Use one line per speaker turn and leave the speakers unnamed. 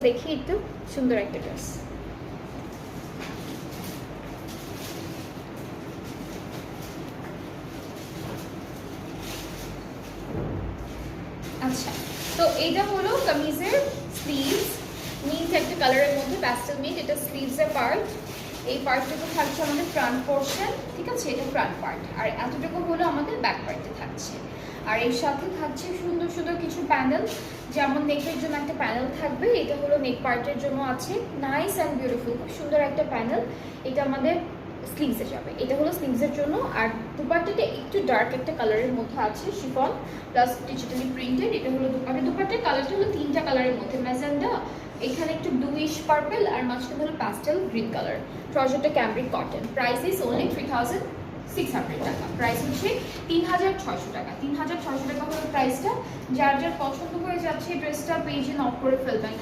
দেখি একটু সুন্দর একটা ড্রেস। আচ্ছা, তো এইটা হলো কামিজের স্লিভস, মিন্ট একটা কালারের মধ্যে, প্যাস্টেল মিন্ট। এটা স্লিভসের পার্ট, এই পার্টটুকু থাকছে আমাদের ফ্রন্ট পোর্শন, ঠিক আছে, এটা ফ্রন্ট পার্ট। আর এতটুকু হলো আমাদের ব্যাক পার্টে থাকছে। আর এর সাথে থাকছে সুন্দর সুন্দর কিছু প্যানেল, যেমন নেকের জন্য একটা প্যানেল থাকবে, এটা হলো নেক পার্টের জন্য আছে, নাইস অ্যান্ড বিউটিফুল, খুব সুন্দর একটা প্যানেল। এটা আমাদের স্লিভসে যাবে, এটা হলো স্লিভসের জন্য। আর দুপাট্টাটা একটু ডার্ক একটা কালারের মধ্যে আছে, শিফন প্লাস ডিজিটালি প্রিন্টেড। এটা হলো দুপাট্টা, দুপাট্টার কালারটা হলো 3টা কালারের মধ্যে, ম্যাজেন্ডা, এখানে একটু ব্লুইশ পার্পল, আর মাঝখানে হলো প্যাস্টেল গ্রিন কালার। ট্রাউজারটা cambric cotton. Price is only 3600 টাকা, প্রাইস হচ্ছে 3600 টাকা। 3600 টাকা হলো প্রাইসটা। যার যার পছন্দ হয়ে যাচ্ছে ড্রেসটা পেজে নক করে ফেলবেন।